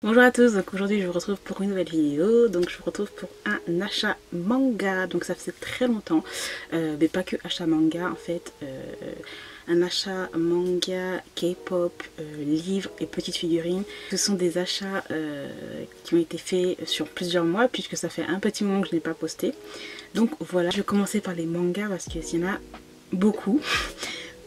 Bonjour à tous, donc aujourd'hui je vous retrouve pour une nouvelle vidéo, donc je vous retrouve pour un achat manga, donc ça faisait très longtemps, mais pas que achat manga en fait, un achat manga, K-pop, livres et petites figurines. Ce sont des achats qui ont été faits sur plusieurs mois puisque ça fait un petit moment que je n'ai pas posté. Donc voilà, je vais commencer par les mangas parce qu'il y en a beaucoup.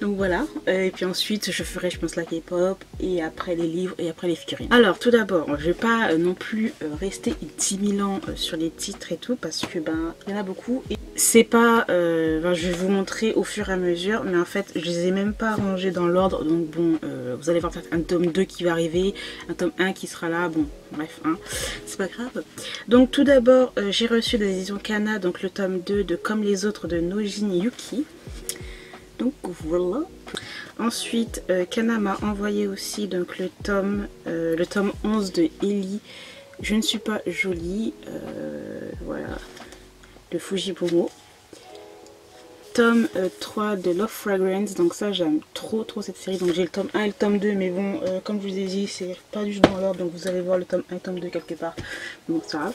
Donc voilà, et puis ensuite je ferai je pense la K-pop et après les livres et après les figurines. Alors tout d'abord, je vais pas non plus rester 10 000 ans sur les titres et tout parce que ben il y en a beaucoup et c'est pas, je vais vous montrer au fur et à mesure, mais en fait je les ai même pas rangés dans l'ordre, donc bon vous allez voir peut-être un tome 2 qui va arriver, un tome 1 qui sera là, bon bref hein, c'est pas grave. Donc tout d'abord j'ai reçu des éditions Kana, donc le tome 2 de Comme les autres de Nojin Yuki. Donc voilà. Ensuite, Kana m'a envoyé aussi donc le tome 11 de Ellie, Je ne suis pas jolie, voilà, de Fujibomo. Tome 3 de Love Fragrance, donc ça j'aime trop cette série, donc j'ai le tome 1 et le tome 2, mais bon, comme je vous ai dit, c'est pas du tout dans l'ordre, donc vous allez voir le tome 1 et le tome 2 quelque part, donc ça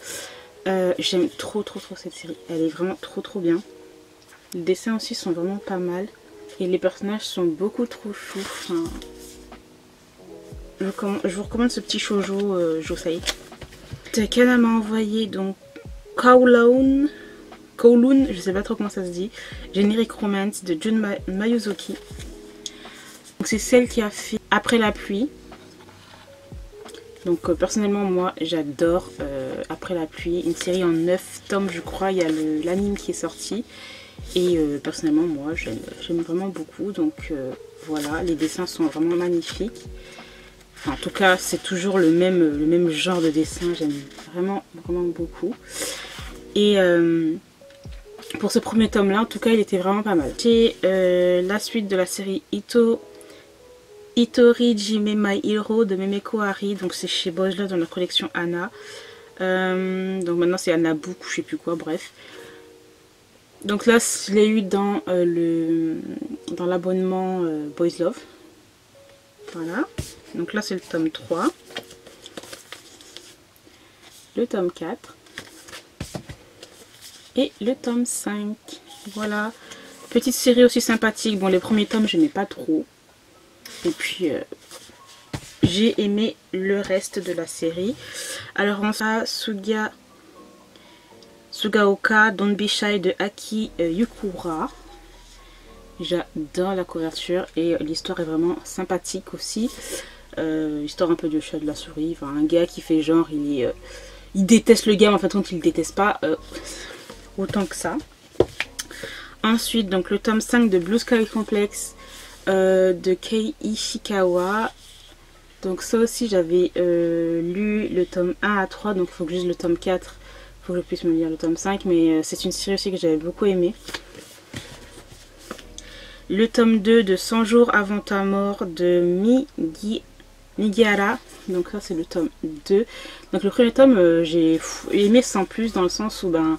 va. J'aime trop cette série, elle est vraiment trop bien. Les dessins aussi sont vraiment pas mal. Et les personnages sont beaucoup trop choux. Enfin, je vous recommande ce petit shoujo Josei. Kana m'a envoyé donc Kowloon, je sais pas trop comment ça se dit, Generic Romance de Jun Mayuzuki. C'est celle qui a fait Après la pluie. Donc personnellement moi j'adore Après la pluie, une série en 9 tomes je crois, il y a l'anime qui est sorti. Et personnellement moi j'aime vraiment beaucoup, donc voilà, les dessins sont vraiment magnifiques. Enfin, en tout cas c'est toujours le même genre de dessin, j'aime vraiment beaucoup. Et pour ce premier tome là en tout cas il était vraiment pas mal. C'est la suite de la série Itori Jime My Hero de Memeko Hari, donc c'est chez Boys Love dans la collection Anna. Donc maintenant c'est Anna Book ou je sais plus quoi, bref. Donc là, je l'ai eu dans l'abonnement Boys Love. Voilà. Donc là, c'est le tome 3. Le tome 4. Et le tome 5. Voilà. Petite série aussi sympathique. Bon, les premiers tomes, je n'aimais pas trop. Et puis, j'ai aimé le reste de la série. Alors, on a Sugaoka Don't Be Shy de Aki Yukura. J'adore la couverture et l'histoire est vraiment sympathique aussi. Histoire un peu du chat de la souris. Enfin, un gars qui fait genre, il déteste le gars, mais en fait, il ne le déteste pas autant que ça. Ensuite, donc le tome 5 de Blue Sky Complex de Kei Ishikawa. Donc ça aussi, j'avais lu le tome 1 à 3, donc il faut que je lise le tome 4. Faut que je puisse me lire le tome 5, mais c'est une série aussi que j'avais beaucoup aimé. Le tome 2 de 100 jours avant ta mort de Migihara. Donc ça c'est le tome 2. Donc le premier tome j'ai aimé sans plus, dans le sens où ben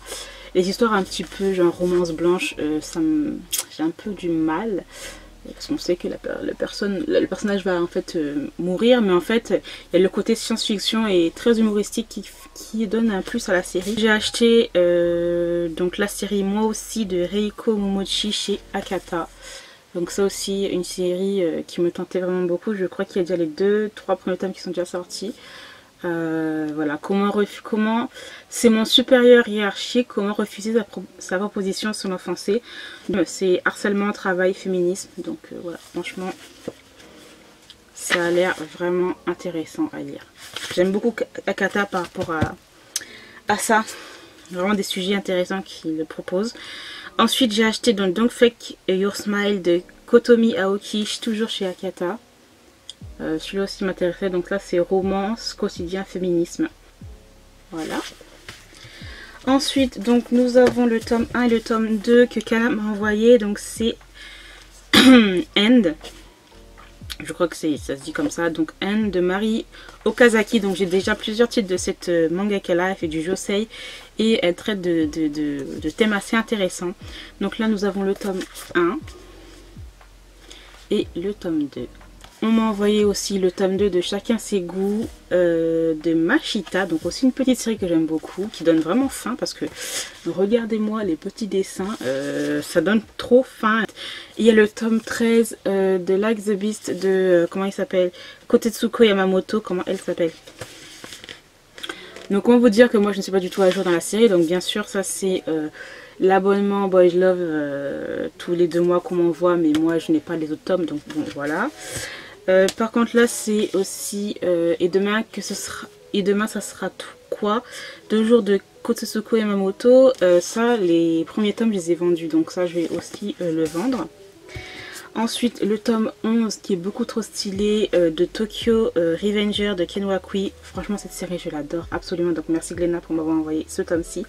les histoires un petit peu genre romance blanche, j'ai un peu du mal. Parce qu'on sait que le personnage va en fait mourir, mais en fait il y a le côté science-fiction et très humoristique qui donne un plus à la série. J'ai acheté donc la série Moi aussi de Reiko Momochi chez Akata. Donc ça aussi une série qui me tentait vraiment beaucoup. Je crois qu'il y a déjà les 2-3 premiers tomes qui sont déjà sortis. Voilà, comment c'est mon supérieur hiérarchique, comment refuser sa proposition sans l'offenser. C'est harcèlement, travail, féminisme. Donc voilà, franchement, ça a l'air vraiment intéressant à lire. J'aime beaucoup Akata par rapport à ça. Vraiment des sujets intéressants qu'il propose. Ensuite, j'ai acheté donc Don't Fake Your Smile de Kotomi Aoki, toujours chez Akata. Celui-là aussi m'intéressait, donc là c'est romance, quotidien, féminisme. Voilà. Ensuite, donc nous avons le tome 1 et le tome 2 que Kana m'a envoyé, donc c'est End. Je crois que ça se dit comme ça, donc End de Mari Okazaki. Donc j'ai déjà plusieurs titres de cette mangaka-là, elle fait du josei et elle traite de thèmes assez intéressants. Donc là nous avons le tome 1 et le tome 2. on m'a envoyé aussi le tome 2 de Chacun ses goûts de Mashita. Donc aussi une petite série que j'aime beaucoup, qui donne vraiment faim parce que regardez-moi les petits dessins, ça donne trop faim. Il y a le tome 13 de Like the Beast de, comment il s'appelle, Kotetsuko Yamamoto, comment elle s'appelle. Donc on va vous dire que moi je ne suis pas du tout à jour dans la série, donc bien sûr ça c'est l'abonnement Boys Love tous les 2 mois qu'on m'envoie, mais moi je n'ai pas les autres tomes, donc bon voilà. Par contre là c'est aussi et demain ça sera tout quoi, 2 jours de Kotetsuko Yamamoto. Ça les premiers tomes je les ai vendus, donc ça je vais aussi le vendre. Ensuite, le tome 11 qui est beaucoup trop stylé de Tokyo Revenger de Ken Wakui. Franchement, cette série, je l'adore absolument. Donc, merci Glenna pour m'avoir envoyé ce tome-ci.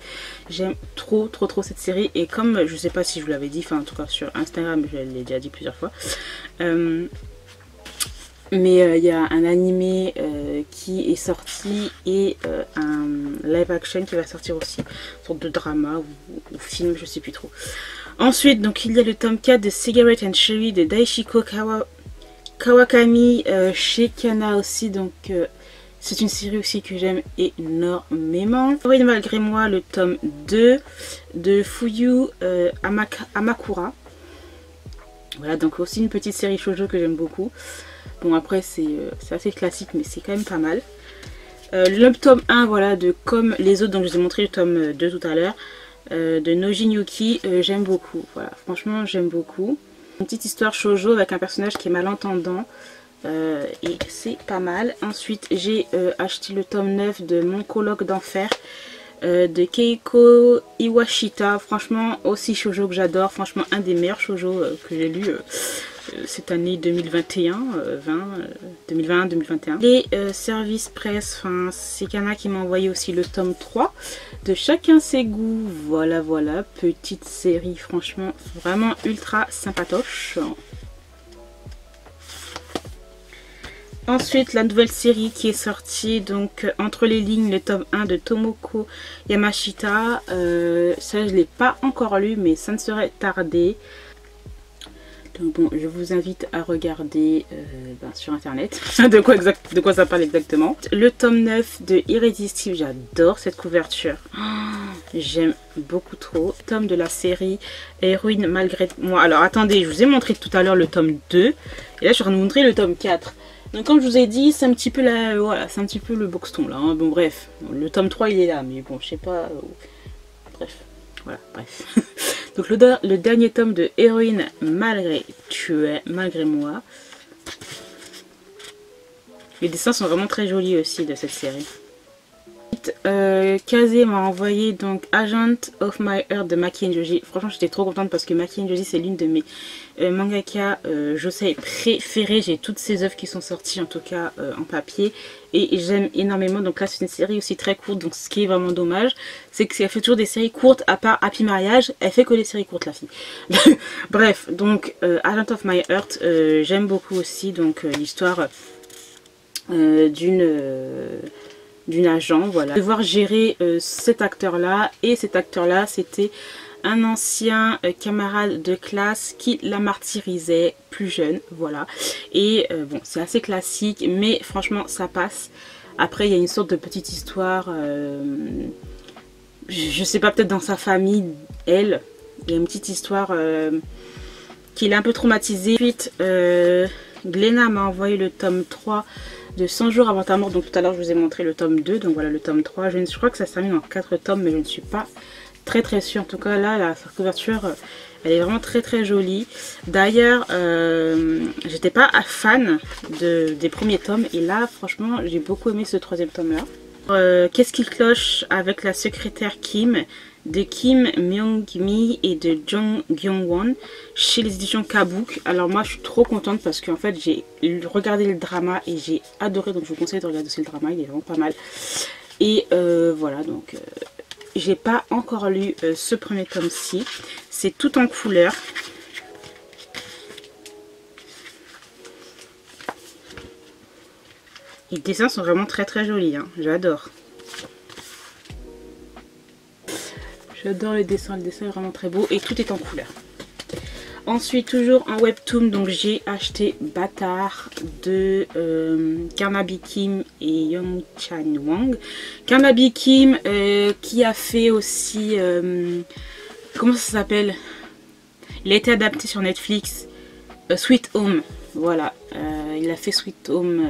J'aime trop cette série. Et comme, je sais pas si je vous l'avais dit, enfin en tout cas sur Instagram, je l'ai déjà dit plusieurs fois. Mais il y a un animé qui est sorti et un live action qui va sortir aussi. Une sorte de drama ou film, je sais plus trop. Ensuite, donc il y a le tome 4 de Cigarette and Cherry de Daishiko Kawakami chez Kana aussi. Donc c'est une série aussi que j'aime énormément. Oui, malgré moi, le tome 2 de Fuyu Amakura. Voilà, donc aussi une petite série shoujo que j'aime beaucoup. Bon, après c'est assez classique, mais c'est quand même pas mal. Le tome 1, voilà, de Comme les autres, donc je vous ai montré le tome 2 tout à l'heure. De Nojin Yuki, j'aime beaucoup, voilà, franchement j'aime beaucoup. Une petite histoire shoujo avec un personnage qui est malentendant et c'est pas mal. Ensuite j'ai acheté le tome 9 de Mon colloque d'enfer de Keiko Iwashita, franchement aussi shoujo que j'adore, franchement un des meilleurs shoujo que j'ai lu cette année 2021. Les services presse, enfin c'est Kana qui m'a envoyé aussi le tome 3 de Chacun ses goûts. Voilà, petite série franchement vraiment ultra sympatoche. Ensuite, la nouvelle série qui est sortie, donc Entre les lignes, le tome 1 de Tomoko Yamashita. Ça, je ne l'ai pas encore lu, mais ça ne serait tardé. Donc bon, je vous invite à regarder sur internet de quoi ça parle exactement. Le tome 9 de Irrésistible, j'adore cette couverture. Oh, j'aime beaucoup trop. Tome de la série Héroïne malgré moi. Alors attendez, je vous ai montré tout à l'heure le tome 2. Et là, je suis en train de vous montrer le tome 4. Donc comme je vous ai dit, c'est un petit peu la, voilà, c'est un petit peu le boxton là. Hein. Bon bref, le tome 3 il est là, mais bon, je sais pas. Bref, voilà, bref. Donc le dernier tome de Héroïne malgré moi. Les dessins sont vraiment très jolis aussi de cette série. Kazé m'a envoyé donc Agent of My Heart de Maki Joji. Franchement j'étais trop contente parce que Maki Joji c'est l'une de mes mangaka josei préférées. J'ai toutes ses œuvres qui sont sorties en tout cas en papier et j'aime énormément. Donc là c'est une série aussi très courte, donc ce qui est vraiment dommage c'est qu'elle fait toujours des séries courtes, à part Happy Mariage elle fait que des séries courtes la fille. Bref, donc Agent of My Heart j'aime beaucoup aussi, donc l'histoire d'une agent, voilà. Devoir gérer cet acteur là, et cet acteur là c'était un ancien camarade de classe qui la martyrisait plus jeune, voilà. Et bon c'est assez classique mais franchement ça passe. Après il y a une sorte de petite histoire, je sais pas, peut-être dans sa famille, il y a une petite histoire qui l'a un peu traumatisée. Ensuite Glenna m'a envoyé le tome 3 de 100 jours avant ta mort. Donc tout à l'heure je vous ai montré le tome 2, donc voilà le tome 3. Je crois que ça se termine en 4 tomes, mais je ne suis pas très sûre. En tout cas là la couverture elle est vraiment très jolie. D'ailleurs j'étais pas fan des premiers tomes et là franchement j'ai beaucoup aimé ce 3e tome là. Qu'est-ce qui cloche avec la secrétaire Kim de Kim Myung-mi et de Jung Kyung-won chez les éditions Kabook. Alors moi je suis trop contente parce qu'en fait j'ai regardé le drama et j'ai adoré, donc je vous conseille de regarder aussi le drama, il est vraiment pas mal. Et voilà, donc j'ai pas encore lu ce premier tome-ci, c'est tout en couleur. Les dessins sont vraiment très jolis, hein. J'adore. J'adore le dessin est vraiment très beau et tout est en couleur. Ensuite, toujours en webtoon, donc j'ai acheté Bâtard de Carnaby Kim et Young Chan Wang. Carnaby Kim qui a fait aussi... comment ça s'appelle? Il a été adapté sur Netflix. Sweet Home. Voilà. Il a fait Sweet Home.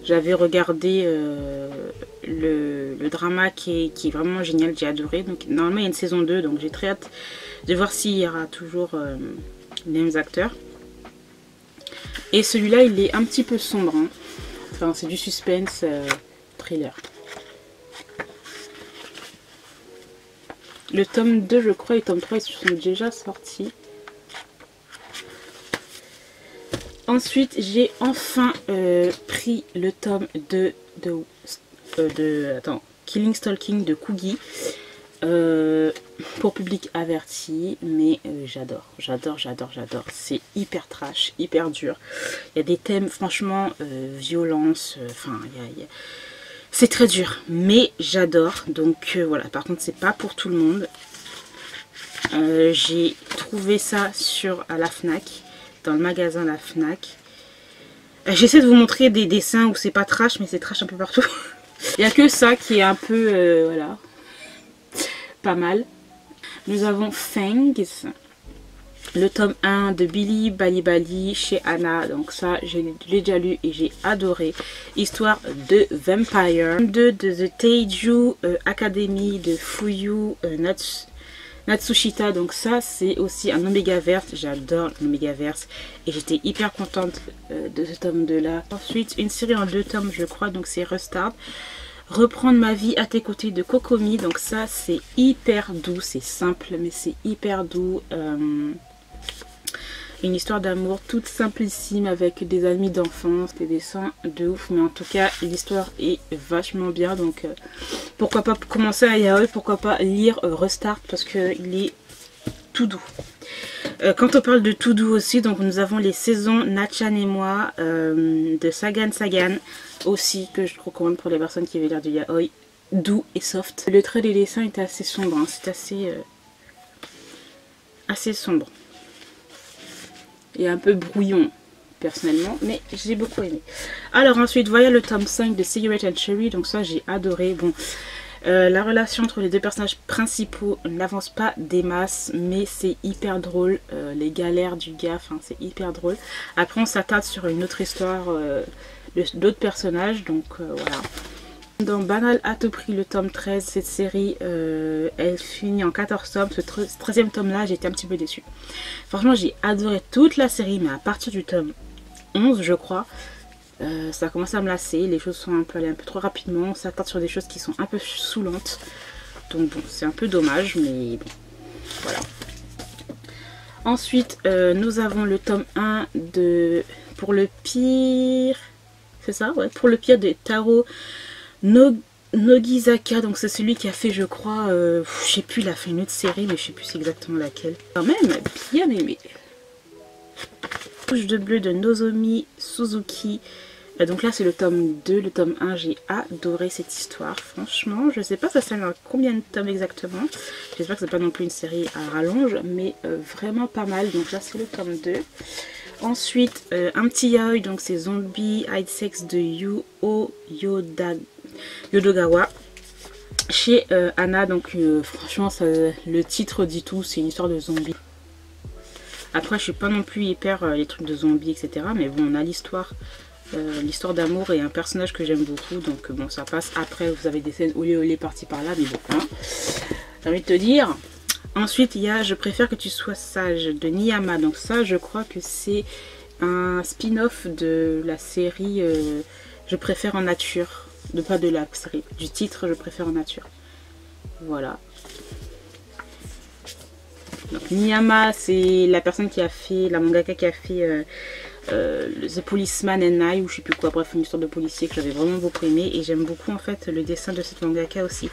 J'avais regardé le drama qui est vraiment génial. J'ai adoré. Donc, normalement, il y a une saison 2. Donc, j'ai très hâte de voir s'il y aura toujours les mêmes acteurs. Et celui-là, il est un petit peu sombre. Hein. Enfin, c'est du suspense thriller. Le tome 2, je crois, et le tome 3, ils sont déjà sortis. Ensuite, j'ai enfin pris le tome 2 de Killing Stalking de Kugi. Pour public averti, mais j'adore. C'est hyper trash, hyper dur. Il y a des thèmes franchement violence, enfin c'est très dur, mais j'adore. Donc voilà, par contre c'est pas pour tout le monde. J'ai trouvé ça à la Fnac, dans le magasin la Fnac. J'essaie de vous montrer des dessins où c'est pas trash, mais c'est trash un peu partout. Il n'y a que ça qui est un peu voilà, pas mal. Nous avons Fangs, le tome 1 de Billy Bali chez Anna. Donc ça, je l'ai déjà lu et j'ai adoré. Histoire de Vampire. 2 de The Teiju Academy de Fuyu Natsushita. Donc ça, c'est aussi un Omega Verse. J'adore l'Omega Verse. Et j'étais hyper contente de ce tome 2 là. Ensuite, une série en 2 tomes, je crois. Donc c'est Restart. Reprendre ma vie à tes côtés de Kokomi. Donc ça, c'est hyper doux. C'est simple, mais c'est hyper doux. Une histoire d'amour toute simplissime avec des amis d'enfance, des dessins de ouf. Mais en tout cas, l'histoire est vachement bien. Donc pourquoi pas commencer à yaoi, pourquoi pas lire Restart parce qu'il est tout doux. Quand on parle de tout doux aussi, donc nous avons les saisons Nachan et moi de Sagan aussi, que je recommande pour les personnes qui veulent lire du yaoi, doux et soft. Le trait des dessins est assez sombre, hein. C'est assez sombre et un peu brouillon personnellement, mais j'ai beaucoup aimé. Alors ensuite, voilà le tome 5 de Cigarette and Cherry, donc ça j'ai adoré. Bon, la relation entre les deux personnages principaux n'avance pas des masses, mais c'est hyper drôle. Les galères du gars, enfin c'est hyper drôle. Après on s'attarde sur une autre histoire d'autres personnages, donc voilà. Dans Banal à tout prix, le tome 13, cette série, elle finit en 14 tomes. Ce 13e tome là, j'ai été un petit peu déçue. Franchement, j'ai adoré toute la série, mais à partir du tome 11, je crois, ça a commencé à me lasser. Les choses sont allées un peu trop rapidement. On s'attarde sur des choses qui sont un peu saoulantes. Donc bon, c'est un peu dommage, mais bon, voilà. Ensuite, nous avons le tome 1 de Pour le pire... C'est ça, ouais, Pour le pire de Taro Nogizaka. Donc c'est celui qui a fait, je crois, je sais plus, il a fait une autre série, mais je sais plus c'est exactement laquelle. Quand même, bien aimé. Touche de bleu de Nozomi Suzuki. Donc là c'est le tome 2, le tome 1, j'ai adoré cette histoire. Franchement, je sais pas ça s'appelle dans combien de tomes exactement. J'espère que c'est pas non plus une série à rallonge, mais vraiment pas mal. Donc là c'est le tome 2. Ensuite, un petit yaoi, donc c'est Zombie Hide Sex de Yuo Yodogawa chez Anna. Donc franchement, ça, le titre dit tout, c'est une histoire de zombies. Après, je suis pas non plus hyper les trucs de zombies, etc. Mais bon, on a l'histoire d'amour et un personnage que j'aime beaucoup. Donc bon, ça passe. Après, vous avez des scènes olé olé parti par là, mais bon, hein, j'ai envie de te dire. Ensuite, il y a Je préfère que tu sois sage de Niyama. Donc ça, je crois que c'est un spin-off de la série Je préfère en nature. Pas de la série, du titre Je préfère en nature. Voilà. Donc Niyama, c'est la personne qui a fait, la mangaka qui a fait The Policeman and I, ou je sais plus quoi. Bref, une histoire de policier que j'avais vraiment beaucoup aimé. Et j'aime beaucoup en fait le dessin de cette mangaka aussi.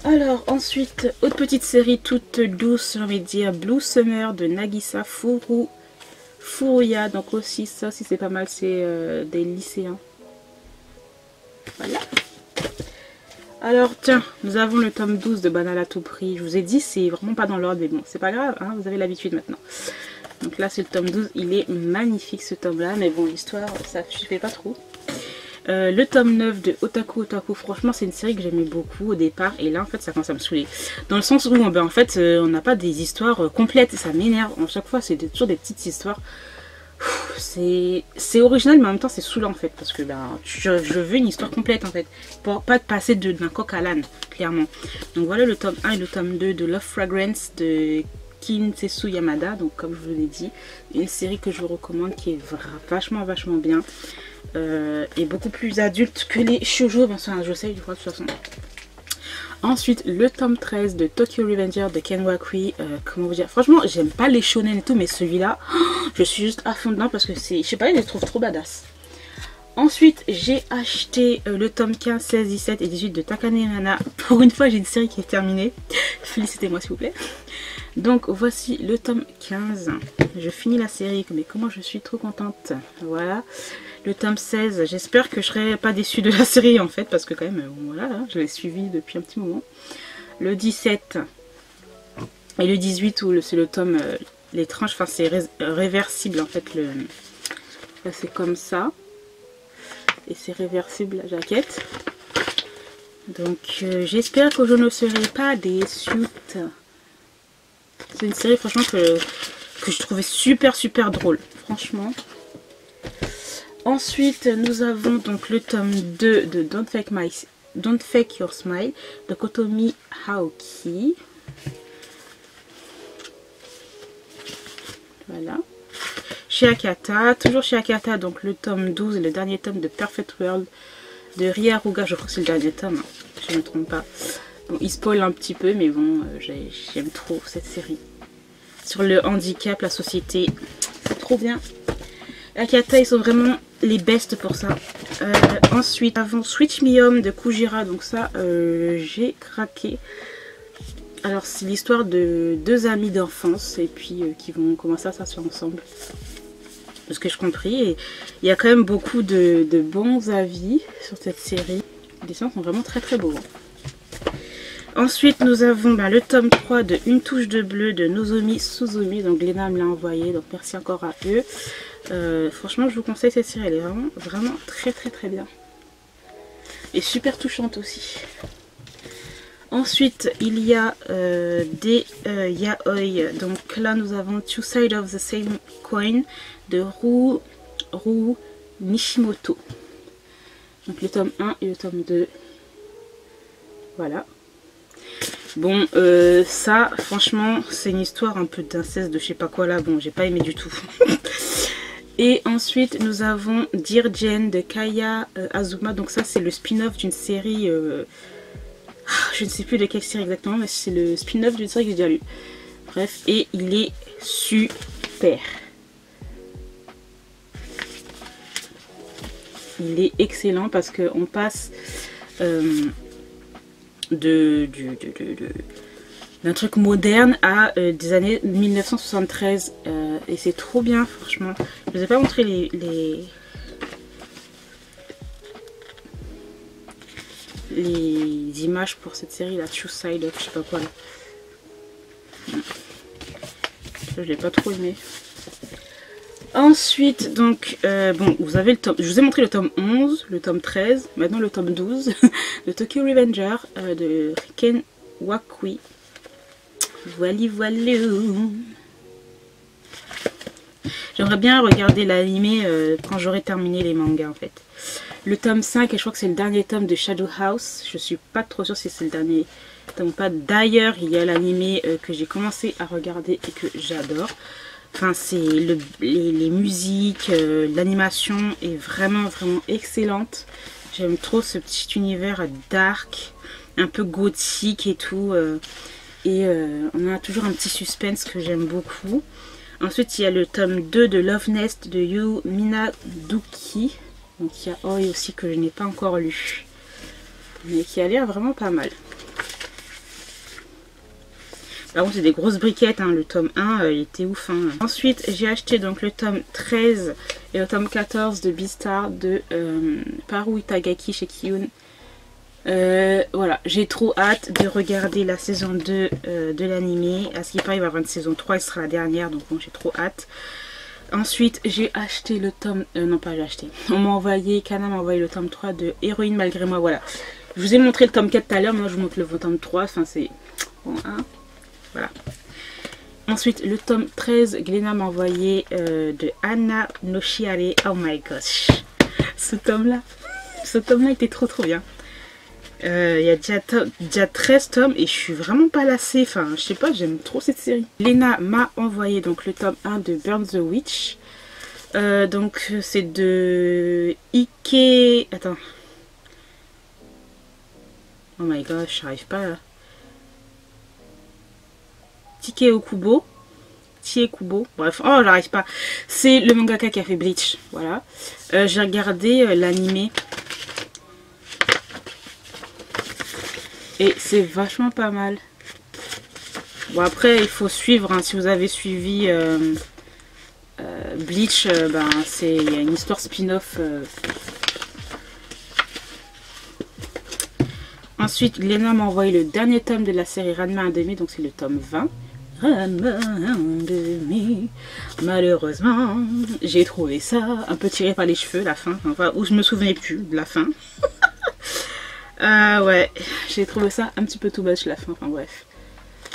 Alors ensuite, autre petite série toute douce, j'ai envie de dire, Blue Summer de Nagisa Furuya. Donc aussi, ça aussi c'est pas mal, c'est des lycéens. Voilà. Alors tiens, nous avons le tome 12 de Banal à tout prix. Je vous ai dit, c'est vraiment pas dans l'ordre, mais bon, c'est pas grave, hein, vous avez l'habitude maintenant. Donc là c'est le tome 12, il est magnifique ce tome là, mais bon l'histoire ça ne fait pas trop. Le tome 9 de Otaku Otaku, franchement c'est une série que j'aimais beaucoup au départ, et là en fait ça commence à me saouler. Dans le sens où en fait on n'a pas des histoires complètes, et ça m'énerve. À chaque fois c'est toujours des petites histoires. C'est original mais en même temps c'est saoulant en fait, parce que je veux une histoire complète en fait, pour pas passer d'un coq à l'âne clairement. Donc voilà le tome 1 et le tome 2 de Love Fragrance de Kinsetsu Yamada. Donc comme je vous l'ai dit, une série que je vous recommande, qui est vachement bien, et beaucoup plus adulte que les shoujo, ben ça je sais du coup de toute façon. Ensuite le tome 13 de Tokyo Revenger de Ken Wakui. Comment vous dire, franchement j'aime pas les shonen et tout, mais celui-là je suis juste à fond dedans parce que c'est, je sais pas, je les trouve trop badass. Ensuite j'ai acheté le tome 15, 16, 17 et 18 de Takane Hana. Pour une fois j'ai une série qui est terminée, félicitez-moi s'il vous plaît. Donc voici le tome 15, je finis la série, mais comment je suis trop contente. Voilà. Le tome 16, j'espère que je serai pas déçue de la série en fait, parce que quand même, voilà, hein, je l'ai suivi depuis un petit moment. Le 17 et le 18 où c'est le tome, les tranches, enfin c'est réversible en fait, là c'est comme ça. Et c'est réversible la jaquette. Donc j'espère que je ne serai pas déçue. C'est une série franchement que je trouvais super drôle, franchement. Ensuite, nous avons donc le tome 2 de Don't Fake Your Smile de Kotomi Haoki. Voilà. Chez Akata, toujours chez Akata, donc le tome 12, le dernier tome de Perfect World de Ria Ruga. Je crois que c'est le dernier tome, hein, si je ne me trompe pas. Bon, il spoil un petit peu, mais bon, j'aime trop cette série. Sur le handicap, la société, c'est trop bien. Akata, ils sont vraiment les bestes pour ça. Ensuite, avant Switch Me Home de Kujira, donc ça, j'ai craqué. Alors, c'est l'histoire de deux amis d'enfance, et puis qui vont commencer à s'asseoir ensemble. De ce que j'ai compris, et il y a quand même beaucoup de bons avis sur cette série. Les dessins sont vraiment très beaux. Ensuite, nous avons le tome 3 de Une touche de bleu de Nozomi Suzumi. Donc, Gléna me l'a envoyé, donc merci encore à eux. Franchement, je vous conseille cette série, elle est vraiment très bien. Et super touchante aussi. Ensuite, il y a des yaoi. Donc là, nous avons Two Sides of the Same Coin de Rou Nishimoto. Donc le tome 1 et le tome 2. Voilà. Bon, ça, franchement, c'est une histoire un peu d'inceste de je sais pas quoi là. Bon, j'ai pas aimé du tout. Et ensuite, nous avons Dear Jane de Kaya Azuma. Donc ça, c'est le spin-off d'une série... je ne sais plus de quelle série exactement, mais c'est le spin-off d'une série que j'ai déjà lu. Bref, et il est super. Il est excellent parce qu'on passe d'un truc moderne à des années 1973 et c'est trop bien franchement. Je vous ai pas montré les images pour cette série là, Two Side of je sais pas quoi là. Je l'ai pas trop aimé. Ensuite donc bon, vous avez le tome, je vous ai montré le tome 11, le tome 13, maintenant le tome 12 de Tokyo Revenger de Ken Wakui. Voilà. J'aimerais bien regarder l'anime quand j'aurai terminé les mangas en fait. Le tome 5, et je crois que c'est le dernier tome de Shadow House. Je suis pas trop sûre si c'est le dernier tome ou pas. D'ailleurs, il y a l'anime que j'ai commencé à regarder et que j'adore. Enfin, c'est les musiques, l'animation est vraiment excellente. J'aime trop ce petit univers dark, un peu gothique et tout. On a toujours un petit suspense que j'aime beaucoup. Ensuite, il y a le tome 2 de Love Nest de Yu Minaduki. Donc il y a Oi aussi que je n'ai pas encore lu. Mais qui a l'air vraiment pas mal. Par contre, c'est des grosses briquettes, hein. Le tome 1, il était ouf. Hein. Ensuite, j'ai acheté donc le tome 13 et le tome 14 de Beastar de Paru Itagaki chez Kiyun Voilà, j'ai trop hâte de regarder la saison 2 de l'anime. À ce qui paraît, il va y avoir une saison 3, ce sera la dernière, donc bon, j'ai trop hâte. Ensuite, j'ai acheté le tome... non, pas j'ai acheté. On m'a envoyé, Kana m'a envoyé le tome 3 de Héroïne malgré moi, voilà. Je vous ai montré le tome 4 tout à l'heure, maintenant je vous montre le tome 3, enfin c'est... Bon, hein, voilà. Ensuite, le tome 13, Glénat m'a envoyé de Anna no Shiare. Oh my gosh. Ce tome-là était trop bien. Il y a déjà 13 tomes et je suis vraiment pas lassée. Enfin, je sais pas, j'aime trop cette série. Léna m'a envoyé donc le tome 1 de Burn the Witch. Donc c'est de Ike... Attends. Oh my gosh, j'arrive pas là. Tiekubo. Bref, oh j'arrive pas. C'est le mangaka qui a fait Bleach. Voilà. J'ai regardé l'anime. Et c'est vachement pas mal. Bon après il faut suivre, hein. Si vous avez suivi Bleach, ben il y a une histoire spin-off. Ensuite Léna m'a envoyé le dernier tome de la série Ranma 1/2, donc c'est le tome 20. Ranma 1/2. Malheureusement j'ai trouvé ça un peu tiré par les cheveux la fin, enfin où je me souvenais plus de la fin. Ouais, j'ai trouvé ça un petit peu too much la fin, enfin bref.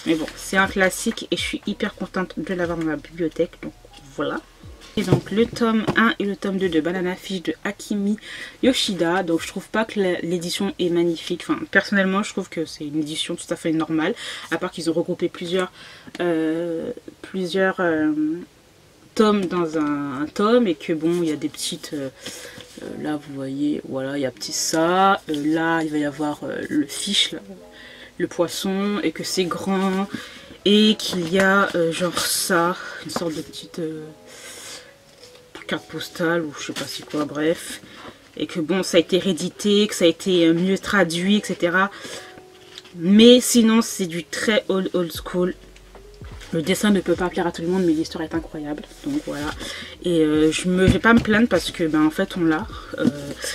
Mais bon, c'est un classique et je suis hyper contente de l'avoir dans ma bibliothèque, donc voilà. Et donc le tome 1 et le tome 2 de Banana Fish de Akimi Yoshida. Donc je trouve pas que l'édition est magnifique. Enfin personnellement je trouve que c'est une édition tout à fait normale. À part qu'ils ont regroupé plusieurs tomes dans un tome. Et que bon il y a des petites... là vous voyez, voilà il y a petit ça. Là il va y avoir le fish, là, le poisson. Et que c'est grand. Et qu'il y a genre ça, une sorte de petite... carte postale ou je sais pas c'est quoi, bref, et que bon ça a été réédité, que ça a été mieux traduit, etc. Mais sinon c'est du très old school. Le dessin ne peut pas plaire à tout le monde mais l'histoire est incroyable, donc voilà. Et je vais pas me plaindre parce que ben en fait on l'a,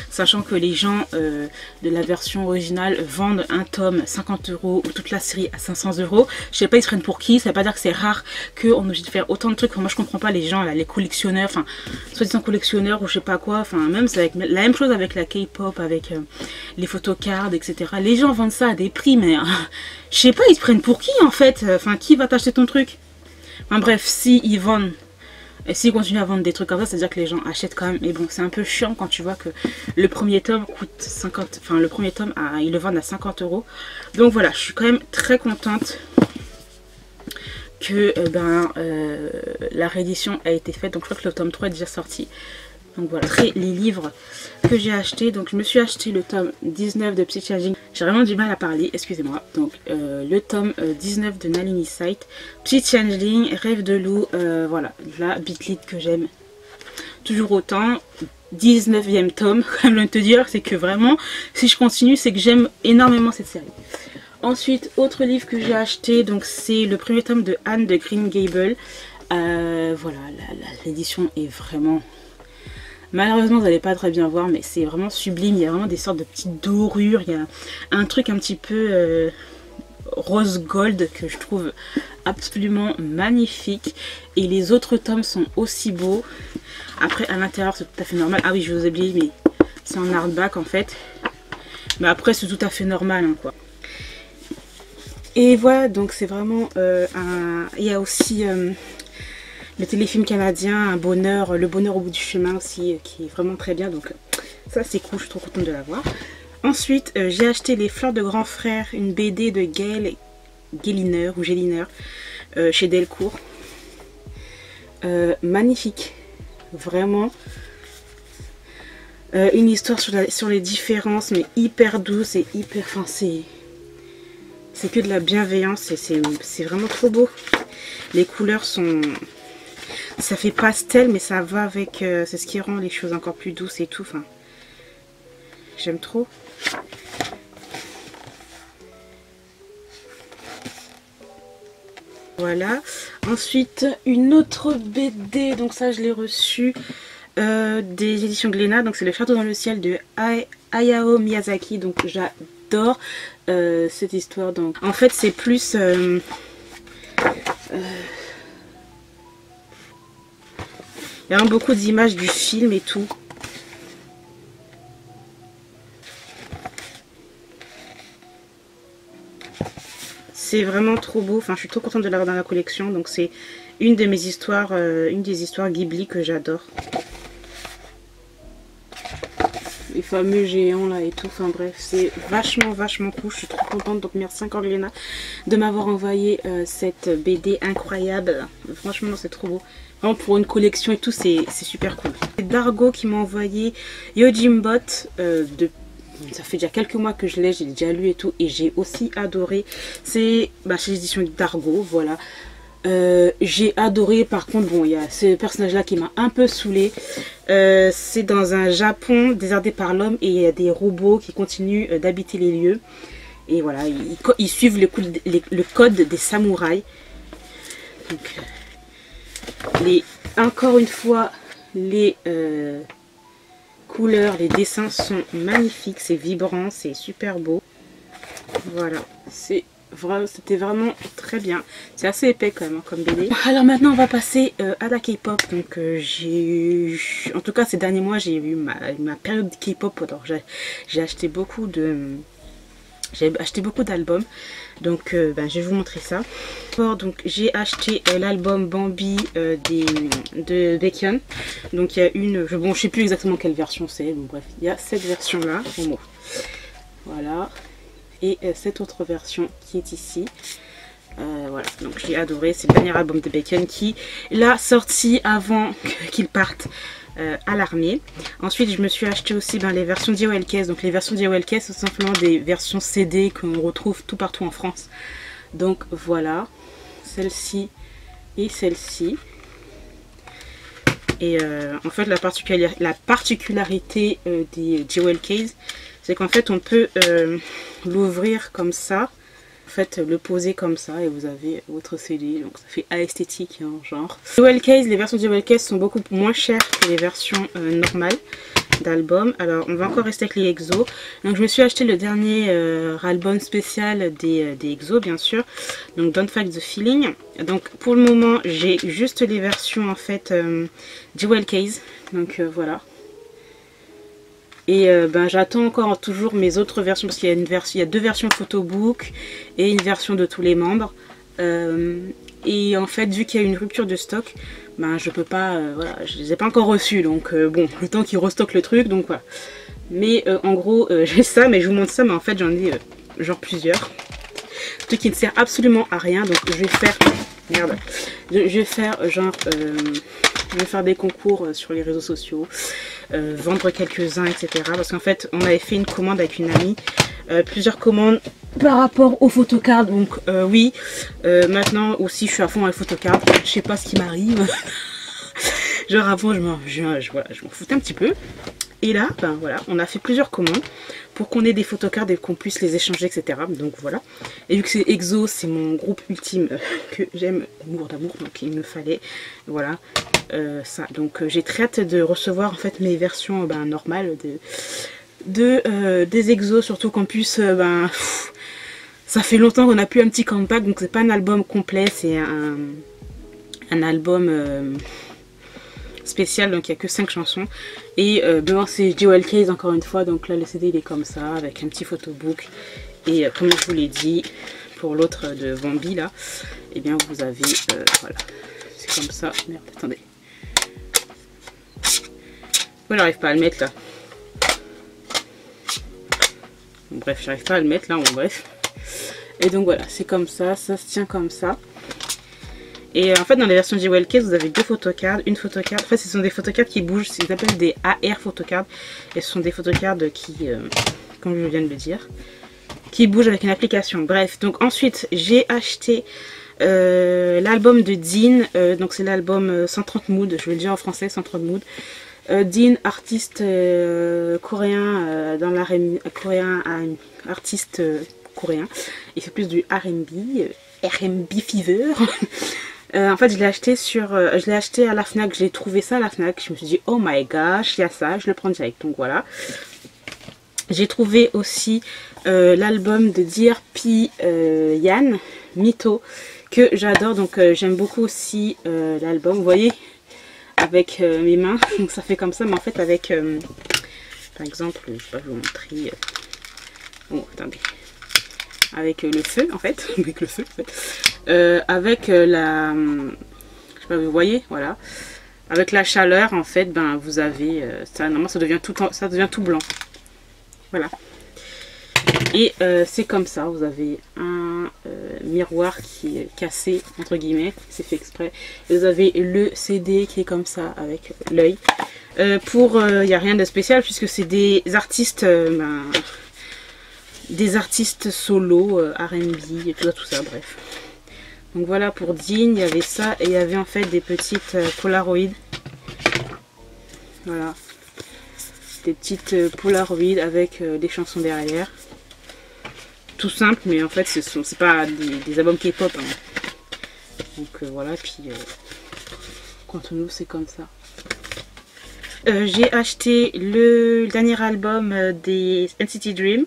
sachant que les gens de la version originale vendent un tome 50 € ou toute la série à 500 €. Je sais pas ils se prennent pour qui, ça veut pas dire que c'est rare qu'on est obligé de faire autant de trucs. Enfin, moi je comprends pas les gens là, les collectionneurs, enfin soit disant collectionneurs ou je sais pas quoi, enfin même c'est avec la même chose avec la K-pop, avec les photocards, etc. Les gens vendent ça à des prix mais je sais pas ils se prennent pour qui en fait, enfin qui va t'acheter ton truc? Enfin bref, si ils vendent, et s'ils continuent à vendre des trucs comme ça, c'est-à-dire que les gens achètent quand même. Mais bon, c'est un peu chiant quand tu vois que le premier tome coûte 50, enfin le premier tome, ils le vendent à 50 €. Donc voilà, je suis quand même très contente que la réédition a été faite. Donc je crois que le tome 3 est déjà sorti. Donc voilà, après les livres que j'ai achetés, donc je me suis acheté le tome 19 de Psy Changing. J'ai vraiment du mal à parler, excusez-moi. Donc le tome 19 de Nalini Site, Psy Changing, Rêve de loup, voilà, la Beat que j'aime toujours autant. 19e tome, quand même, te dire, c'est que vraiment, si je continue, c'est que j'aime énormément cette série. Ensuite, autre livre que j'ai acheté, donc c'est le premier tome de Anne de Green Gable. Voilà, l'édition est vraiment... Malheureusement, vous n'allez pas très bien voir, mais c'est vraiment sublime. Il y a vraiment des sortes de petites dorures. Il y a un truc un petit peu rose gold que je trouve absolument magnifique. Et les autres tomes sont aussi beaux. Après, à l'intérieur, c'est tout à fait normal. Ah oui, je vous ai oublié, mais c'est en hardback en fait. Mais après, c'est tout à fait normal, hein, quoi. Et voilà, donc c'est vraiment il y a aussi... le téléfilm canadien, Le bonheur au bout du chemin aussi, qui est vraiment très bien. Donc ça c'est cool, je suis trop contente de l'avoir. Ensuite, j'ai acheté Les Fleurs de Grand Frère, une BD de Gail Gelliner chez Delcourt. Magnifique, vraiment. Une histoire sur les différences, mais hyper douce et hyper... Enfin, c'est que de la bienveillance et c'est vraiment trop beau. Les couleurs sont... Ça fait pastel mais ça va avec... c'est ce qui rend les choses encore plus douces et tout. Enfin, j'aime trop. Voilà. Ensuite, une autre BD. Donc ça, je l'ai reçue des éditions Glénat. Donc c'est Le Château dans le ciel de Hayao Miyazaki. Donc j'adore j'adore cette histoire. Donc en fait c'est plus il y a beaucoup d'images du film et tout. C'est vraiment trop beau. Enfin, je suis trop contente de l'avoir dans la collection. Donc c'est une de mes histoires, une des histoires Ghibli que j'adore. Les fameux géants là et tout. Enfin bref, c'est vachement cool. Je suis trop contente. Donc merci encore Léna de m'avoir envoyé cette BD incroyable. Franchement, c'est trop beau. Vraiment pour une collection et tout, c'est super cool. C'est Dargo qui m'a envoyé Yojimbot ça fait déjà quelques mois que je l'ai, j'ai déjà lu et tout, et j'ai aussi adoré. C'est chez l'édition Dargo, voilà. J'ai adoré. Par contre, bon, il y a ce personnage là qui m'a un peu saoulé. C'est dans un Japon déserté par l'homme et il y a des robots qui continuent d'habiter les lieux. Et voilà, ils suivent le code des samouraïs. Donc, encore une fois, les couleurs, les dessins sont magnifiques, c'est vibrant, c'est super beau. Voilà, c'était vraiment très bien. C'est assez épais quand même comme BD. Alors maintenant on va passer à la K-pop. Donc en tout cas ces derniers mois j'ai eu ma période K-pop. Alors j'ai acheté beaucoup d'albums. Donc je vais vous montrer ça. Donc j'ai acheté l'album Bambi de Baekhyun. Donc il y a bon, je sais plus exactement quelle version c'est. Bon bref, il y a cette version là. Bon, voilà. Et cette autre version qui est ici. Voilà, donc j'ai adoré. C'est le dernier album de Baekhyun qui l'a sorti avant qu'il parte à l'armée. Ensuite je me suis acheté aussi les versions JOLKS. Donc les versions JOLKS sont simplement des versions CD qu'on retrouve tout partout en France. Donc voilà, celle-ci et celle-ci. Et en fait la particularité des JOLKS, c'est qu'en fait on peut l'ouvrir comme ça. En fait, le poser comme ça et vous avez votre CD, donc ça fait esthétique hein, genre. Les versions JOLKS sont beaucoup moins chères que les versions normales d'album. Alors on va encore rester avec les EXO. Donc je me suis acheté le dernier album spécial des EXO bien sûr. Donc Don't Fight the Feeling. Donc pour le moment j'ai juste les versions en fait JOLKS. Donc voilà. Et j'attends encore toujours mes autres versions parce qu'il y a deux versions photobook et une version de tous les membres. Et en fait vu qu'il y a une rupture de stock, je peux pas, voilà, je les ai pas encore reçus. Donc bon, le temps qu'ils restockent le truc, donc voilà. Mais en gros j'ai ça, mais je vous montre ça, mais en fait j'en ai genre plusieurs. Ce qui ne sert absolument à rien, donc je vais faire, merde, je vais faire genre... je vais faire des concours sur les réseaux sociaux, vendre quelques-uns, etc. Parce qu'en fait, on avait fait une commande avec une amie, plusieurs commandes par rapport aux photocards. Donc oui, maintenant aussi je suis à fond dans les photocards. Je sais pas ce qui m'arrive. Genre avant, je m'en foutais un petit peu. Et là, voilà, on a fait plusieurs commandes pour qu'on ait des photocards et qu'on puisse les échanger, etc. Donc voilà. Et vu que c'est EXO, c'est mon groupe ultime que j'aime d'amour, donc il me fallait, voilà, ça. Donc j'ai très hâte de recevoir en fait mes versions normales des EXO, surtout qu'en plus, ça fait longtemps qu'on n'a plus un petit compact, donc c'est pas un album complet, c'est un album... spécial, donc il n'y a que 5 chansons. Et c'est JOLKS encore une fois, donc là le CD il est comme ça avec un petit photobook. Et comme je vous l'ai dit pour l'autre de Bambi là, et bien vous avez voilà, c'est comme ça. Merde, attendez, moi j'arrive pas à le mettre là. Bon, bref, j'arrive pas à le mettre là, bon, bref. Et donc voilà, c'est comme ça, ça se tient comme ça. Et en fait dans les versions JOLKS vous avez deux photocards, une photocard, en fait ce sont des photocards qui bougent, ils appellent des AR photocards. Et ce sont des photocards qui, comme je viens de le dire, qui bougent avec une application. Bref, donc ensuite j'ai acheté l'album de Dean, donc c'est l'album 130 Mood, je vais le dire en français, 130 Mood. Dean, artiste coréen, dans l'R&B, artiste coréen, il fait plus du R&B, R&B Fever. En fait je l'ai acheté à la Fnac, j'ai trouvé ça à la Fnac, je me suis dit oh my gosh, il y a ça, je le prends direct, donc voilà. J'ai trouvé aussi l'album de Dear P. Yan, Mytho, que j'adore. Donc j'aime beaucoup aussi l'album, vous voyez, avec mes mains. Donc ça fait comme ça, mais en fait avec, par exemple, je ne vais pas vous montrer. Bon, attendez. Avec le feu, en fait. Avec le feu, en fait. Avec la... je sais pas, vous voyez, voilà. Avec la chaleur, en fait, ben vous avez... ça, normalement, ça devient tout blanc. Voilà. Et c'est comme ça, vous avez un miroir qui est cassé, entre guillemets, c'est fait exprès. Et vous avez le CD qui est comme ça, avec l'œil. Il n'y a rien de spécial, puisque c'est des artistes... des artistes solo, R&B et tout ça, bref. Donc voilà, pour Dean, il y avait ça, et il y avait en fait des petites Polaroid. Voilà. Des petites Polaroid avec des chansons derrière. Tout simple, mais en fait, c'est pas des albums K-pop. Hein. Donc voilà, puis quand on ouvre, c'est comme ça. J'ai acheté le dernier album des NCT Dream.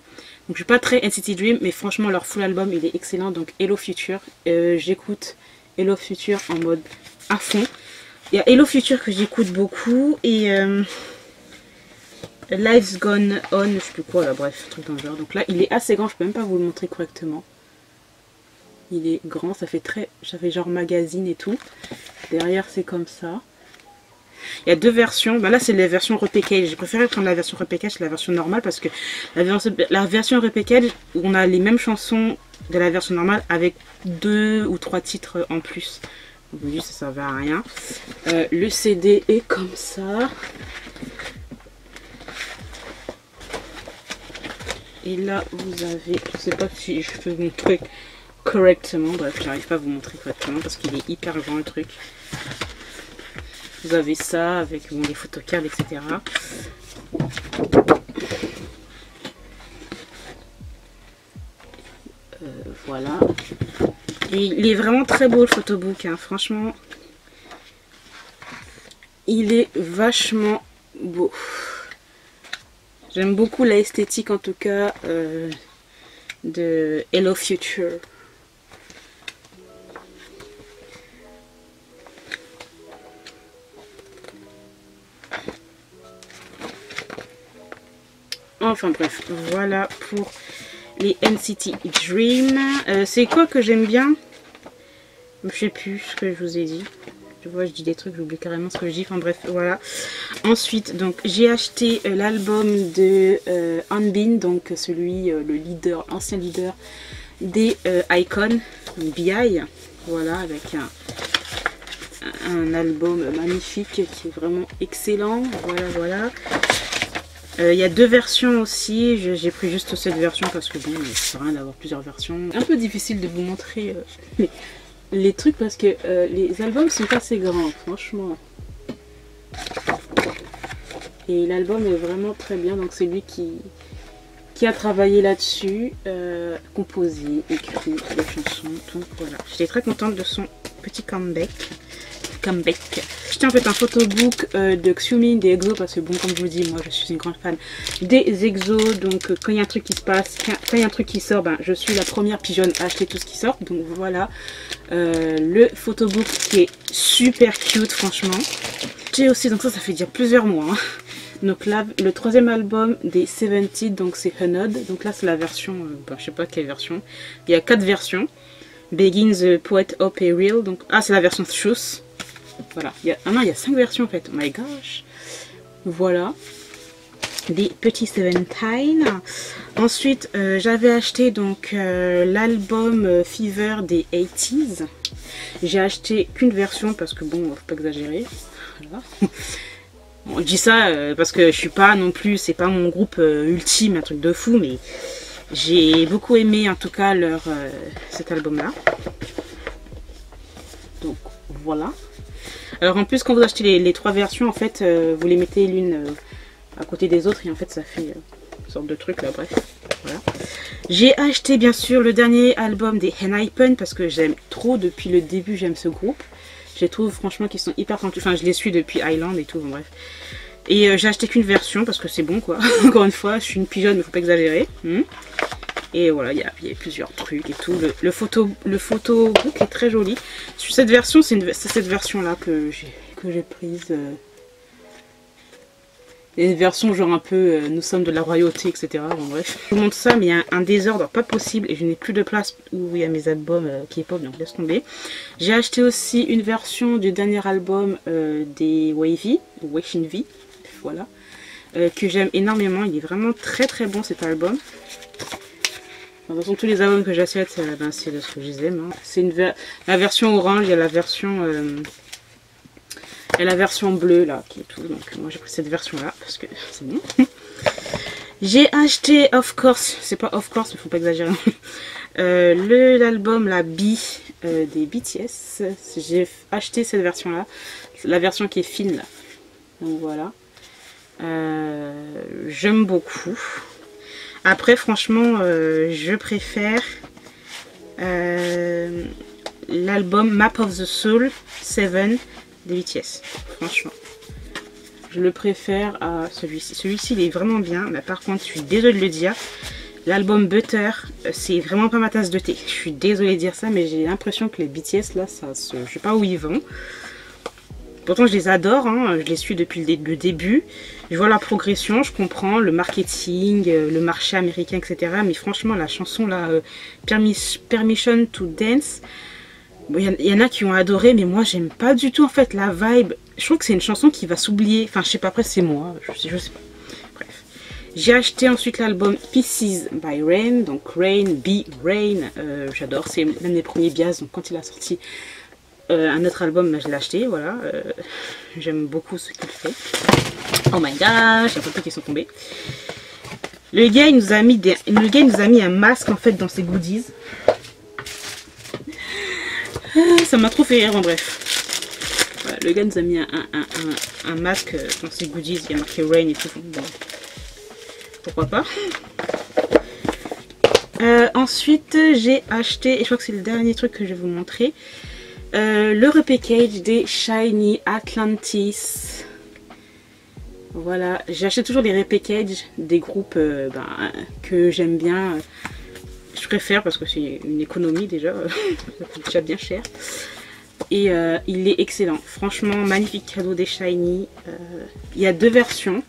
Donc je suis pas très NCT Dream, mais franchement leur full album il est excellent. Donc Hello Future, j'écoute Hello Future en mode à fond. Il y a Hello Future que j'écoute beaucoup et Life's Gone On, je sais plus quoi là, bref, truc dans le genre. Donc là il est assez grand, je peux même pas vous le montrer correctement. Il est grand, ça fait genre magazine et tout. Derrière c'est comme ça. Il y a deux versions, ben là c'est la version repackage. J'ai préféré prendre la version repackage que la version normale parce que la version repackage, on a les mêmes chansons de la version normale avec 2 ou 3 titres en plus. Donc juste ça servait à rien. Le CD est comme ça. Et là vous avez, je sais pas si je peux vous montrer correctement, bref j'arrive pas à vous montrer correctement parce qu'il est hyper grand le truc. Vous avez ça avec bon, les photocards, etc. Voilà. Et il est vraiment très beau le photobook, hein. Franchement. Il est vachement beau. J'aime beaucoup l'esthétique en tout cas de Hello Future. Enfin bref, voilà pour les NCT Dream. C'est quoi que j'aime bien? Je sais plus ce que je vous ai dit. Je vois, je dis des trucs, j'oublie carrément ce que je dis. Enfin bref, voilà. Ensuite, donc j'ai acheté l'album de Hanbin, donc celui, le leader, l'ancien leader des Icon, BI. Voilà, avec un album magnifique qui est vraiment excellent. Voilà, voilà. Il y a deux versions aussi, j'ai pris juste cette version parce que bon, ça sert à rien d'avoir plusieurs versions. Un peu difficile de vous montrer les trucs parce que les albums sont assez grands, franchement. Et l'album est vraiment très bien, donc c'est lui qui a travaillé là-dessus, composé, écrit les chansons, donc voilà. J'étais très contente de son petit comeback. J'ai acheté en fait un photobook de Xiumin, des EXO, parce que bon, comme je vous dis, moi je suis une grande fan des EXO, donc quand il y a un truc qui se passe, quand il y a un truc qui sort, ben, je suis la première pigeonne à acheter tout ce qui sort. Donc voilà, le photobook qui est super cute franchement. J'ai aussi, donc ça fait dire plusieurs mois, hein. Donc là, le troisième album des 70, donc c'est Hunod. Donc là c'est la version, je sais pas quelle version, il y a 4 versions. Begin the Poet Up et Real, donc c'est la version Truth. Voilà, non, il y a 5 versions en fait, oh my gosh. Voilà, des petits Seventeen. Ensuite, j'avais acheté donc l'album Fever des 80s. J'ai acheté qu'une version parce que bon, faut pas exagérer. Voilà. Bon, je dis ça parce que je suis pas non plus, c'est pas mon groupe ultime, un truc de fou, mais j'ai beaucoup aimé en tout cas cet album là. Donc voilà. Alors en plus quand vous achetez les 3 versions en fait vous les mettez l'une à côté des autres et en fait ça fait une sorte de truc là, bref. Voilà. J'ai acheté bien sûr le dernier album des Enhypen parce que j'aime trop, depuis le début j'aime ce groupe. Je les trouve franchement qu'ils sont hyper talentueux, enfin je les suis depuis Island et tout, bon, bref. Et j'ai acheté qu'une version parce que c'est bon quoi. Encore une fois, je suis une pigeonne mais faut pas exagérer. Et voilà, il y a plusieurs trucs et tout. Le photobook est très joli. Sur cette version, c'est cette version là que j'ai prise. Les versions genre un peu nous sommes de la royauté, etc. Bon bref. Je vous montre ça, mais il y a un désordre pas possible et je n'ai plus de place où il y a mes albums K-pop, donc laisse tomber. J'ai acheté aussi une version du dernier album des Wavy, Wation V, voilà, que j'aime énormément. Il est vraiment très très bon cet album. De toute façon, tous les albums que j'achète, c'est ce que je les aime. Hein. C'est la version orange, il y a la version... et la version bleue là qui est tout, donc moi j'ai pris cette version là parce que c'est bon. J'ai acheté of course, c'est pas of course mais faut pas exagérer, l'album la B des BTS. J'ai acheté cette version là, la version qui est fine là, donc voilà. J'aime beaucoup. Après franchement je préfère l'album Map of the Soul 7 des BTS, franchement. Je le préfère à celui-ci. Celui-ci, il est vraiment bien, mais par contre, je suis désolée de le dire, l'album Butter, c'est vraiment pas ma tasse de thé. Je suis désolée de dire ça, mais j'ai l'impression que les BTS, là, je sais pas où ils vont. Pourtant, je les adore, hein, je les suis depuis le début. Je vois la progression, je comprends le marketing, le marché américain, etc. Mais franchement, la chanson, là, Permission to Dance... Bon, il y en a qui ont adoré, mais moi j'aime pas du tout en fait la vibe. Je trouve que c'est une chanson qui va s'oublier. Enfin, je sais pas, après c'est moi, je sais pas. Bref. J'ai acheté ensuite l'album Pieces by Rain, donc Rain, B, Rain. J'adore, c'est l'un des premiers bias, donc quand il a sorti un autre album, je l'ai acheté, voilà. J'aime beaucoup ce qu'il fait. Oh my gosh, il y a beaucoup qui sont tombés. Le gars, il nous a mis un masque en fait dans ses goodies. Ça m'a trop fait rire en bref. Voilà, le gars nous a mis un masque dans ses goodies, il y a marqué Rain et tout. Bon. Pourquoi pas. Ensuite j'ai acheté, et je crois que c'est le dernier truc que je vais vous montrer, le repackage des Shiny Atlantis. Voilà, j'achète toujours les repackages des groupes que j'aime bien. Je préfère parce que c'est une économie déjà, ça coûte déjà bien cher. Et il est excellent, franchement magnifique cadeau des Shiny. Il y a deux versions,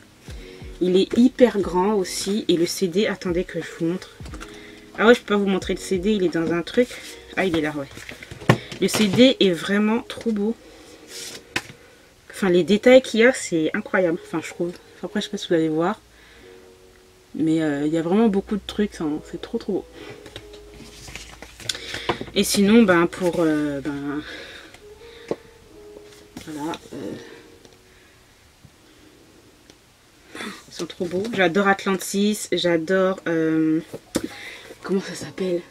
il est hyper grand aussi. Et le CD, attendez que je vous montre. Ah ouais, je peux pas vous montrer le CD, il est dans un truc. Ah, il est là, ouais. Le CD est vraiment trop beau. Enfin, les détails qu'il y a, c'est incroyable, enfin je trouve. Après, je sais pas si vous allez voir. Mais il y a vraiment beaucoup de trucs, c'est trop trop beau. Et sinon, voilà. Ils sont trop beaux. J'adore Atlantis, j'adore... comment ça s'appelle,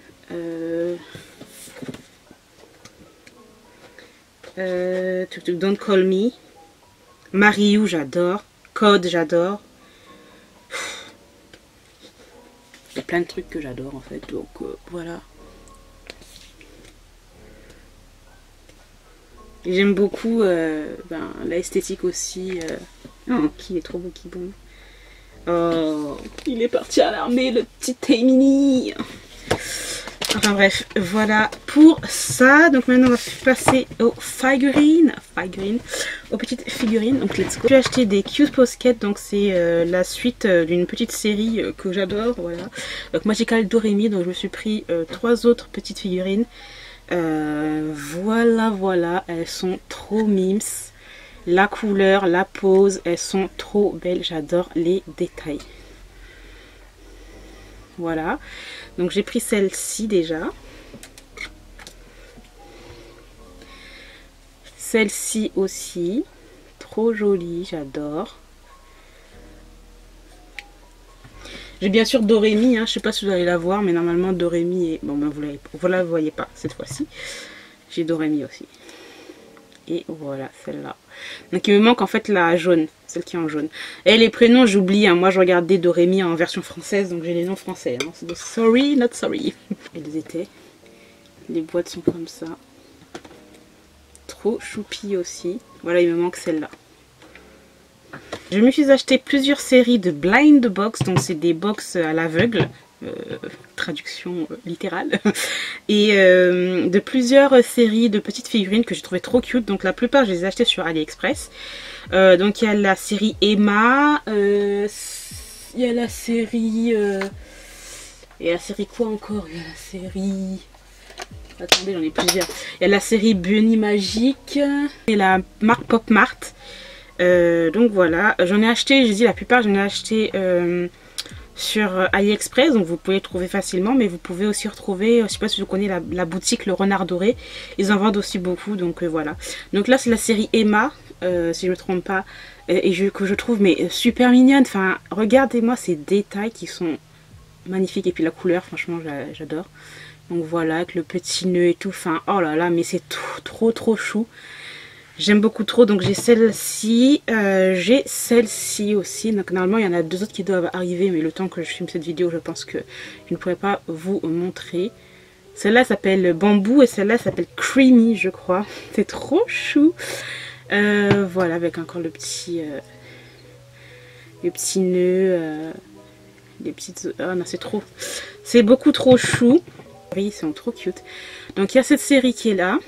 Don't Call Me. Mariou, j'adore. Code, j'adore. Il y a plein de trucs que j'adore en fait, donc voilà. J'aime beaucoup l'esthétique aussi. Oh, qui est trop beau, qui est bon. Oh, il est parti à l'armée, le petit Taimini. Enfin bref, voilà pour ça. Donc maintenant on va passer aux figurines. Aux petites figurines. Donc let's go. J'ai acheté des Cute Pockets. Donc c'est la suite d'une petite série que j'adore. Voilà. Donc Magical Doremi. Donc je me suis pris 3 autres petites figurines. Voilà. Elles sont trop mimes. La couleur, la pose, elles sont trop belles. J'adore les détails. Voilà. Donc j'ai pris celle-ci déjà. Celle-ci aussi. Trop jolie, j'adore. J'ai bien sûr Doremi, hein. Je sais pas si vous allez la voir, mais normalement Doremi est... Bon ben vous la voyez pas cette fois-ci. J'ai Doremi aussi. Et voilà, celle-là. Donc il me manque en fait la jaune, celle qui est en jaune. Et les prénoms, j'oublie, hein. Moi je regardais Doremi en version française, donc j'ai les noms français. Hein. Donc, sorry, not sorry. Elles étaient. Les boîtes sont comme ça. Trop choupi aussi. Voilà, il me manque celle-là. Je me suis acheté plusieurs séries de blind box, donc c'est des box à l'aveugle, traduction littérale, et de plusieurs séries de petites figurines que j'ai trouvé trop cute. Donc la plupart je les ai achetées sur AliExpress. Donc il y a la série Emma, il y a la série... et la série quoi encore? Il y a la série... Attendez, j'en ai plusieurs. Il y a la série Bunny Magique et la marque Pop Mart. Donc voilà, j'en ai acheté, j'ai dit la plupart, j'en ai acheté sur AliExpress, donc vous pouvez le trouver facilement, mais vous pouvez aussi retrouver, je sais pas si vous connaissez la boutique Le Renard Doré, ils en vendent aussi beaucoup, donc voilà. Donc là c'est la série Emma, si je ne me trompe pas, que je trouve mais super mignonne. Enfin, regardez-moi ces détails qui sont magnifiques, et puis la couleur, franchement j'adore. Donc voilà, avec le petit nœud et tout, enfin oh là là, mais c'est trop chou. J'aime beaucoup trop, donc j'ai celle-ci aussi. Donc normalement il y en a deux autres qui doivent arriver, mais le temps que je filme cette vidéo, je pense que je ne pourrai pas vous montrer. Celle-là s'appelle Bambou et celle-là s'appelle Creamy, je crois. C'est trop chou. Voilà, avec encore le petit nœud, les petites... Oh non, c'est trop... C'est beaucoup trop chou. Ils sont trop cute. Donc il y a cette série qui est là,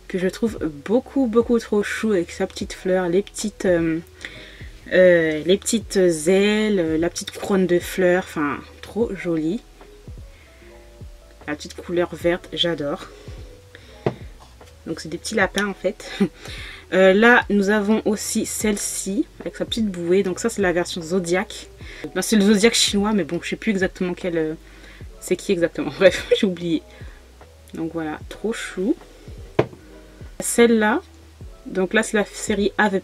que je trouve beaucoup trop chou, avec sa petite fleur, les petites ailes, la petite couronne de fleurs, enfin trop jolie. La petite couleur verte, j'adore. Donc c'est des petits lapins en fait. Là nous avons aussi celle-ci avec sa petite bouée, donc ça c'est la version Zodiac. Ben, c'est le Zodiac chinois, mais bon je sais plus exactement quel c'est qui exactement, bref j'ai oublié. Donc voilà, trop chou. Celle-là, donc là c'est la série Have a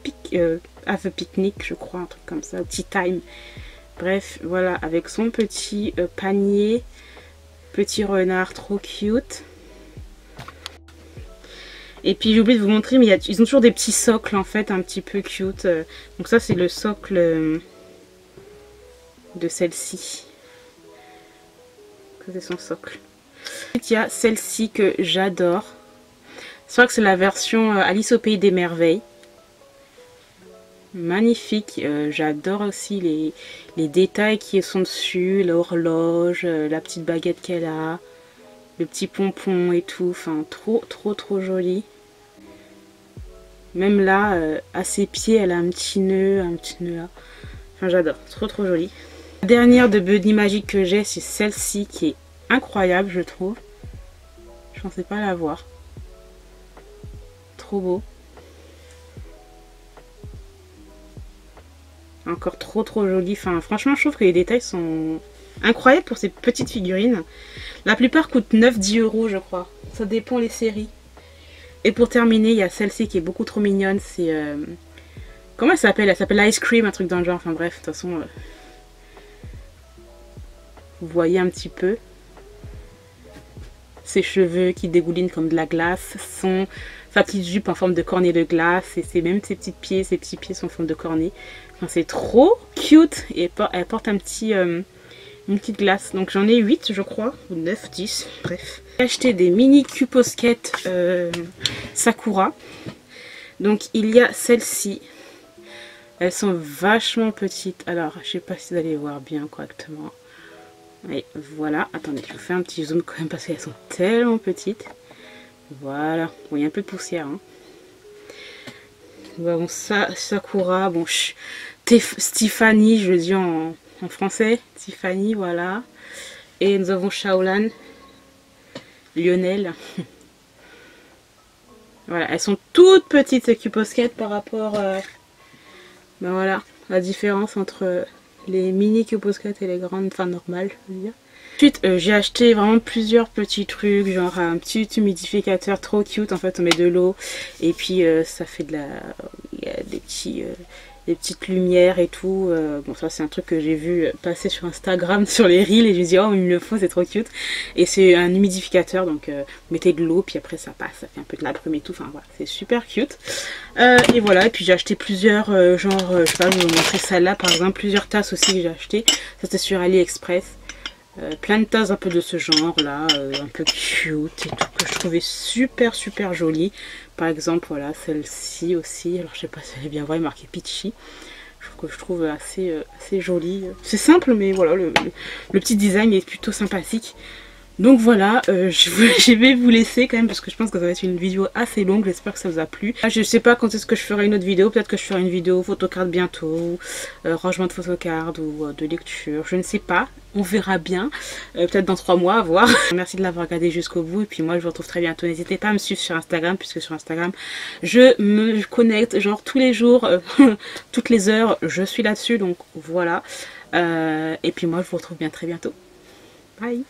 Picnic, je crois, un truc comme ça, Tea Time. Bref, voilà, avec son petit panier, petit renard trop cute. Et puis j'ai oublié de vous montrer, mais ils ont toujours des petits socles en fait, un petit peu cute. Donc ça c'est le socle de celle-ci. Ça c'est son socle. Ensuite il y a celle-ci que j'adore. Je crois que c'est la version Alice au Pays des Merveilles. Magnifique. J'adore aussi les détails qui sont dessus. L'horloge, la petite baguette qu'elle a. Le petit pompon et tout. Enfin, trop joli. Même là, à ses pieds, elle a un petit nœud là. Enfin, j'adore. Trop joli. La dernière de Bunny Magique que j'ai, c'est celle-ci qui est incroyable, je trouve. Je pensais pas la voir. Trop beau. Encore trop joli. Enfin, franchement, je trouve que les détails sont incroyables pour ces petites figurines. La plupart coûtent 9-10 €, je crois. Ça dépend les séries. Et pour terminer, il y a celle-ci qui est beaucoup trop mignonne. C'est... comment elle s'appelle? Elle s'appelle Ice Cream, un truc dans le genre. Enfin bref, de toute façon... vous voyez un petit peu. Ses cheveux qui dégoulinent comme de la glace. Sa petite jupe en forme de cornet de glace. Et même ses petits pieds sont en forme de cornet. Enfin, c'est trop cute. Et elle porte un petit... une petite glace. Donc j'en ai 8 je crois. Ou 9, 10. Bref. J'ai acheté des mini Cuposquettes Sakura. Donc il y a celle-ci. Elles sont vachement petites. Alors je sais pas si vous allez voir bien correctement. Et voilà. Attendez, je vous fais un petit zoom quand même parce qu'elles sont tellement petites. Voilà. Bon, il y a un peu de poussière. Hein. Bon, ça, Sakura. Bon, Stéphanie, je le dis en français. Tiffany, voilà. Et nous avons Shaolan. Lionel. Voilà, elles sont toutes petites ces Cuposquettes par rapport... ben voilà, la différence entre les mini Cuposquettes et les grandes, enfin normales, je veux dire. Ensuite, j'ai acheté vraiment plusieurs petits trucs, genre un petit humidificateur trop cute. En fait, on met de l'eau et puis ça fait de la... il y a des petites lumières et tout. Bon, ça c'est un truc que j'ai vu passer sur Instagram, sur les reels, et je me dis oh il me le faut, c'est trop cute. Et c'est un humidificateur, donc vous mettez de l'eau puis après ça passe, ça fait un peu de la brume et tout. Enfin voilà, c'est super cute. Et voilà, et puis j'ai acheté plusieurs genre je sais pas, je vais vous montrer celle-là par exemple, plusieurs tasses aussi que j'ai acheté. Ça c'était sur AliExpress. plein de tasses un peu de ce genre là, un peu cute et tout, que je trouvais super super jolie. Par exemple voilà celle-ci aussi, alors je sais pas si vous allez bien voir, il est marqué Peachy. Que je trouve assez, assez jolie. C'est simple mais voilà, le petit design est plutôt sympathique. Donc voilà, je vais vous laisser quand même parce que je pense que ça va être une vidéo assez longue, j'espère que ça vous a plu. Je sais pas quand est-ce que je ferai une autre vidéo, peut-être que je ferai une vidéo photocard bientôt, rangement de photocard ou de lecture, je ne sais pas, on verra bien, peut-être dans 3 mois, à voir. Merci de l'avoir regardé jusqu'au bout et puis moi je vous retrouve très bientôt. N'hésitez pas à me suivre sur Instagram puisque sur Instagram je me connecte genre tous les jours, toutes les heures, je suis là-dessus donc voilà. Et puis moi je vous retrouve bien très bientôt. Bye.